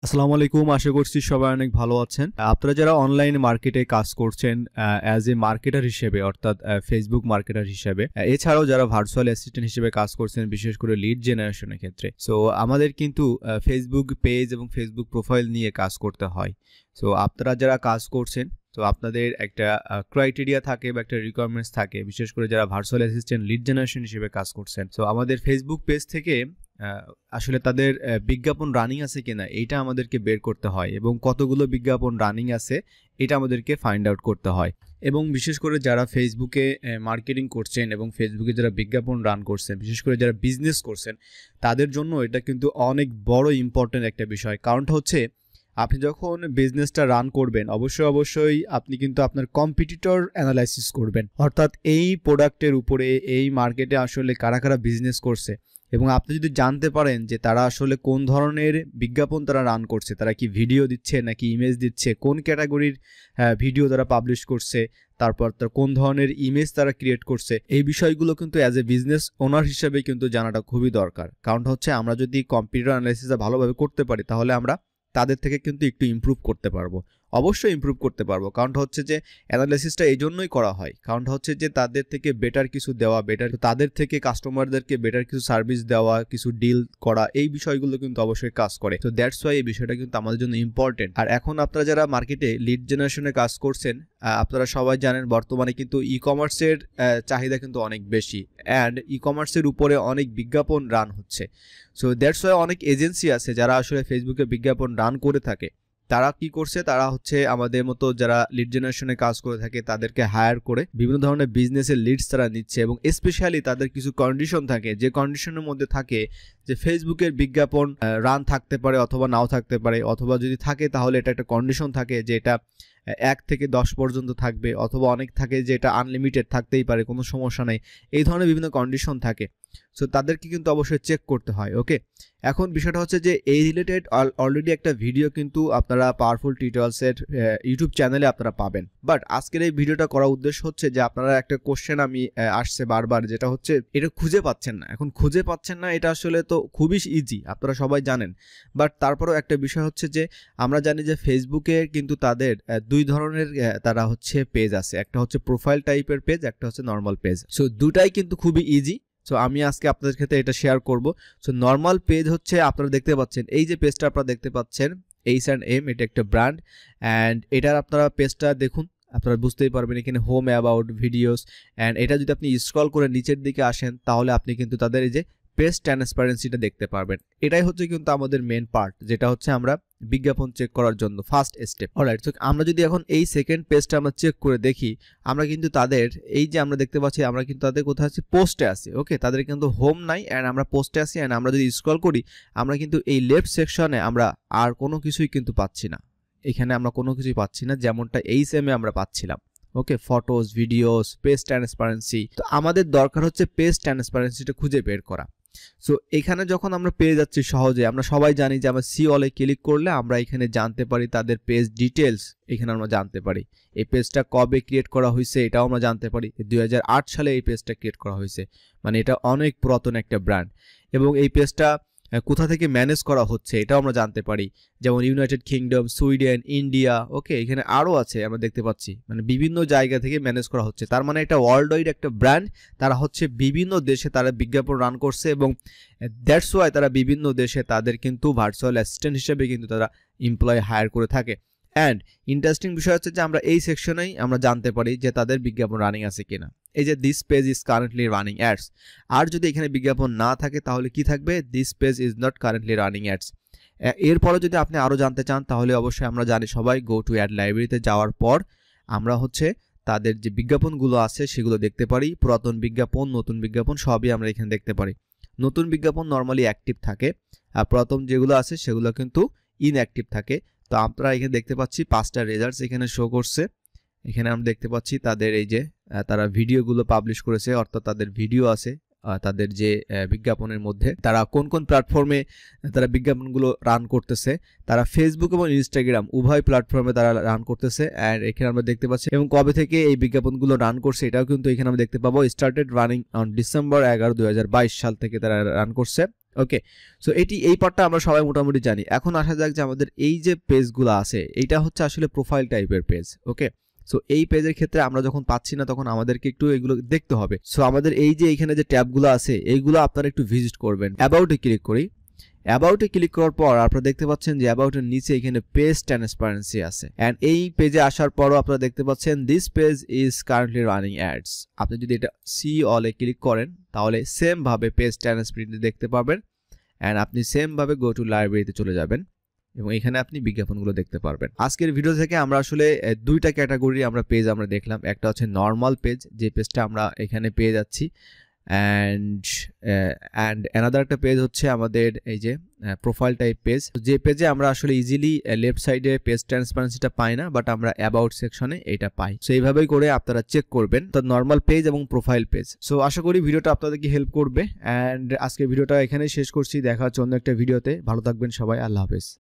আসসালামু আলাইকুম। আশা করছি সবাই অনেক ভালো আছেন। আপনারা যারা অনলাইন মার্কেটে কাজ করছেন অ্যাজ এ মার্কেটার হিসেবে অর্থাৎ ফেসবুক মার্কেটার হিসেবে, এছাড়াও যারা ভার্চুয়াল অ্যাসিস্ট্যান্ট হিসেবে কাজ করছেন বিশেষ করে লিড জেনারেশনের ক্ষেত্রে। সো আমাদের কিন্তু ফেসবুক পেজ এবং ফেসবুক প্রোফাইল নিয়ে কাজ করতে হয়। সো আপনারা যারা কাজ করছেন, তো আপনাদের একটা ক্রাইটেরিয়া থাকে বা একটা রিকোয়ারমেন্টস থাকে, বিশেষ করে যারা ভার্চুয়াল অ্যাসিস্ট্যান্ট লিড জেনারেশন হিসেবে কাজ করছেন। সো আমাদের ফেসবুক পেজ থেকে আসলে তাদের বিজ্ঞাপন রানিং আছে কিনা এইটা আমাদেরকে বের করতে হয়, এবং কতগুলো বিজ্ঞাপন রানিং আছে এটা আমাদেরকে ফাইন্ড আউট করতে হয়। এবং বিশেষ করে যারা ফেসবুকে মার্কেটিং করছেন এবং ফেসবুকে যারা বিজ্ঞাপন রান করছেন, বিশেষ করে যারা বিজনেস করছেন, তাদের জন্য এটা কিন্তু অনেক বড় ইম্পর্টেন্ট একটা বিষয়। কারণটা হচ্ছে, আপনি যখন বিজনেসটা রান করবেন অবশ্যই আপনি কিন্তু আপনার কম্পিটিটর অ্যানালাইসিস করবেন, অর্থাৎ এই প্রোডাক্টের উপরে এই মার্কেটে আসলে কারা কারা বিজনেস করছে। এবং আপনি যদি জানতে পারেন যে তারা আসলে কোন ধরনের বিজ্ঞাপন তারা রান করছে, তারা কি ভিডিও দিচ্ছে নাকি ইমেজ দিচ্ছে, কোন ক্যাটাগরির ভিডিও তারা পাবলিশ করছে, তারপর তার কোন ধরনের ইমেজ তারা ক্রিয়েট করছে, এই বিষয়গুলো কিন্তু অ্যাজ এ বিজনেস ওনার হিসেবে কিন্তু জানাটা খুবই দরকার। কারণটা হচ্ছে, আমরা যদি কম্পিউটার অ্যানালাইসিসটা ভালোভাবে করতে পারি তাহলে আমরা তাদের থেকে কিন্তু একটু ইমপ্রুভ করতে পারবো, অবশ্যই ইমপ্রুভ করতে পারবো। কারণটা হচ্ছে যে অ্যানালাইসিসটা এই জন্যই করা হয়, কারণটা হচ্ছে যে তাদের থেকে বেটার কিছু দেওয়া, তাদের থেকে কাস্টমারদেরকে বেটার কিছু সার্ভিস দেওয়া, কিছু ডিল করা, এই বিষয়গুলো কিন্তু অবশ্যই কাজ করে। তো দ্যাটস ওয়াই এই বিষয়টা কিন্তু আমাদের জন্য ইম্পর্টেন্ট। আর এখন আপনারা যারা মার্কেটে লিড জেনারেশনে কাজ করছেন, আপনারা সবাই জানেন বর্তমানে কিন্তু ই কমার্সের চাহিদা কিন্তু অনেক বেশি, অ্যান্ড ই কমার্সের উপরে অনেক বিজ্ঞাপন রান হচ্ছে। সো দ্যাটস ওয়াই অনেক এজেন্সি আছে যারা আসলে ফেসবুকে বিজ্ঞাপন রান করে থাকে। তারা কি করছে, তারা হচ্ছে আমাদের মতো যারা লিড জেনারেশনে কাজ করে থাকে তাদেরকে হায়ার করে বিভিন্ন ধরনের বিজনেসের লিডস তারা নিচ্ছে, এবং স্পেশালি তাদের কিছু কন্ডিশন থাকে, যে কন্ডিশনের মধ্যে থাকে যে ফেসবুকের বিজ্ঞাপন রান থাকতে পারে অথবা নাও থাকতে পারে, অথবা যদি থাকে তাহলে এটা একটা কন্ডিশন থাকে যে এটা 1 থেকে 10 পর্যন্ত থাকবে, অথবা অনেক থাকে যে এটা আনলিমিটেড থাকতেই পারে, কোনো সমস্যা নেই। এই ধরনের বিভিন্ন কন্ডিশন থাকে। সো তাদেরকে কিন্তু অবশ্যই চেক করতে হয়। ওকে, এখন বিষয়টা হচ্ছে যে এই রিলেটেড অলরেডি একটা ভিডিও কিন্তু আপনারা পাওয়ারফুল টিউটোরিয়ালসের ইউটিউব চ্যানেলে আপনারা পাবেন। বাট আজকের এই ভিডিওটা করার উদ্দেশ্য হচ্ছে যে আপনারা একটা কোশ্চেন আমি আসছে বারবার, যেটা হচ্ছে এটা খুঁজে পাচ্ছেন না। এখন খুঁজে পাচ্ছেন না, এটা আসলে তো খুবই ইজি, আপনারা সবাই জানেন। বাট তারপরেও একটা বিষয় হচ্ছে যে আমরা জানি যে ফেসবুকে কিন্তু তাদের দুই ধরনের তারা হচ্ছে পেজ আছে, একটা হচ্ছে প্রোফাইল টাইপের পেজ, একটা হচ্ছে নর্মাল পেজ। সো দুটাই কিন্তু খুবই ইজি। সো আমি আজকে আপনাদের ক্ষেত্রে এটা শেয়ার করব। সো নর্মাল পেজ হচ্ছে, আপনারা দেখতে পাচ্ছেন এই যে পেজটা আপনারা দেখতে পাচ্ছেন H&M, এটা একটা ব্র্যান্ড, অ্যান্ড এটার আপনারা পেজটা দেখুন, আপনারা বুঝতেই পারবেন এখানে হোম, অ্যাবাউট, ভিডিওস, অ্যান্ড এটা যদি আপনি স্ক্রল করে নিচের দিকে আসেন তাহলে আপনি কিন্তু তাদের এই যে পেজ ট্রান্সপারেন্সিটা দেখতে পারবেন। এটাই হচ্ছে কিন্তু আমাদের মেন পার্ট, যেটা হচ্ছে আমরা বিজ্ঞাপন চেক করার জন্য ফার্স্ট স্টেপ। অলরাইট, তো আমরা যদি এখন এই সেকেন্ড পেজটা আমরা চেক করে দেখি, আমরা কিন্তু তাদের এই যে আমরা দেখতে পাচ্ছি, আমরা কিন্তু তাদের কোথায় আছি, পোস্টে আছি। ওকে, তাদের কিন্তু হোম নাই, অ্যান্ড আমরা পোস্টে আছি। অ্যান্ড আমরা যদি স্ক্রল করি, আমরা কিন্তু এই লেফট সেকশনে আমরা আর কোনো কিছুই কিন্তু পাচ্ছি না, এখানে আমরা কোনো কিছুই পাচ্ছি না যেমনটা H&M এ আমরা পাচ্ছিলাম। ওকে, ফটোস, ভিডিওস, পেজ ট্রান্সপারেন্সি। তো আমাদের দরকার হচ্ছে পেজ ট্রান্সপারেন্সিটা খুঁজে বের করা। সো এখানে যখন আমরা পেয়ে যাচ্ছি সহজে, আমরা সবাই জানি যে আমরা সি অলে ক্লিক করলে আমরা এখানে জানতে পারি তাদের পেজ ডিটেলস, এখানে আমরা জানতে পারি এই পেজটা কবে ক্রিয়েট করা হয়েছে, এটাও আমরা জানতে পারি 2008 সালে এই পেজটা ক্রিয়েট করা হয়েছে, মানে এটা অনেক পুরাতন একটা ব্র্যান্ড। এবং এই পেজটা কোথা থেকে ম্যানেজ করা হচ্ছে এটাও আমরা জানতে পারি, যেমন ইউনাইটেড কিংডম, সুইডেন, ইন্ডিয়া। ওকে, এখানে আরও আছে, আমরা দেখতে পাচ্ছি মানে বিভিন্ন জায়গা থেকে ম্যানেজ করা হচ্ছে। তার মানে এটা ওয়ার্ল্ড ওয়াইড একটা ব্র্যান্ড, তারা হচ্ছে বিভিন্ন দেশে তারা বিজ্ঞাপন রান করছে, এবং দ্যাটস ওয়াই তারা বিভিন্ন দেশে তাদের কিন্তু ভার্চুয়াল অ্যাসিস্ট্যান্ট হিসেবে কিন্তু তারা এমপ্লয় হায়ার করে থাকে। অ্যান্ড ইন্টারেস্টিং বিষয় হচ্ছে যে আমরা এই সেকশনেই আমরা জানতে পারি যে তাদের বিজ্ঞাপন রানিং আছে কিনা। এই যে this page is currently running ads, আর যদি এখানে বিজ্ঞাপন না থাকে তাহলে কি থাকবে, this page is not currently running ads. এরপরে যদি আপনি আরও জানতে চান তাহলে অবশ্যই আমরা জানি সবাই, গো টু অ্যাড লাইব্রেরিতে যাওয়ার পর আমরা হচ্ছে তাদের যে বিজ্ঞাপনগুলো আছে সেগুলো দেখতে পারি, পুরাতন বিজ্ঞাপন, নতুন বিজ্ঞাপন সবই আমরা এখানে দেখতে পারি। নতুন বিজ্ঞাপন নর্মালি অ্যাক্টিভ থাকে, আর পুরাতন যেগুলো আছে সেগুলো কিন্তু ইনঅ্যাক্টিভ থাকে। তো আমরা এখানে দেখতে পাচ্ছি 5টা রেজাল্টস এখানে শো করছে। এখানে আমরা দেখতে পাচ্ছি তাদের এই যে তারা ভিডিওগুলো পাবলিশ করেছে, অর্থাৎ তাদের ভিডিও আছে তাদের যে বিজ্ঞাপনের মধ্যে তারা কোন কোন প্ল্যাটফর্মে তারা বিজ্ঞাপনগুলো রান করতেছে। তারা ফেসবুক এবং ইনস্টাগ্রাম উভয় প্ল্যাটফর্মে তারা রান করতেছে, অ্যান্ড এখানে আমরা দেখতে পাচ্ছি এবং কবে থেকে এই বিজ্ঞাপনগুলো রান করছে এটাও কিন্তু এখানে আমরা দেখতে পাবো। স্টার্টেড রানিং অন ডিসেম্বর 11, 2022 সাল থেকে তারা রান করছে। ওকে, সো এই পার্টটা আমরা সবাই মোটামুটি জানি। এখন আসা যাক যে আমাদের এই যে পেজগুলো আছে এইটা হচ্ছে আসলে প্রোফাইল টাইপের পেজ। ওকে, সো এই পেজের ক্ষেত্রে আমরা যখন পাচ্ছি না তখন আমাদেরকে একটু এগুলো দেখতে হবে। সো আমাদের এই যে এখানে যে ট্যাবগুলো আছে এইগুলো আপনারা একটু ভিজিট করবেন। অ্যাবাউটে ক্লিক করি। অ্যাবাউটে ক্লিক করার পর আপনারা দেখতে পাচ্ছেন যে অ্যাবাউটের নিচে এখানে পেজ ট্রান্সপারেন্সি আছে, অ্যান্ড এই পেজে আসার পরও আপনারা দেখতে পাচ্ছেন this page is currently running ads. আপনি যদি এটা সি অলে ক্লিক করেন তাহলে সেম ভাবে পেজ ট্রান্সপারেন্সি দেখতে পাবেন, অ্যান্ড আপনি সেম ভাবে গো টু লাইব্রেরিতে চলে যাবেন এবং এখানে আপনি বিজ্ঞাপনগুলো দেখতে পারবেন। আজকের ভিডিও থেকে আমরা আসলে দুইটা ক্যাটাগরি আমরা পেজ আমরা দেখলাম। একটা হচ্ছে নর্মাল পেজ, যে পেজটা আমরা এখানে পেয়ে যাচ্ছি, অ্যান্ড অ্যানাদার একটা পেজ হচ্ছে আমাদের এই যে প্রোফাইল টাইপ পেজ, যে পেজে আমরা আসলে ইজিলি লেফট সাইডে পেজ ট্রান্সপারেন্সিটা পাই না, বাট আমরা অ্যাবাউট সেকশনে এটা পাই। সো এইভাবেই করে আপনারা চেক করবেন তো নর্মাল পেজ এবং প্রোফাইল পেজ। সো আশা করি ভিডিওটা আপনাদেরকে হেল্প করবে, অ্যান্ড আজকে ভিডিওটা এখানেই শেষ করছি। দেখা হচ্ছে অন্য একটা ভিডিওতে। ভালো থাকবেন সবাই, আল্লাহ হাফেজ।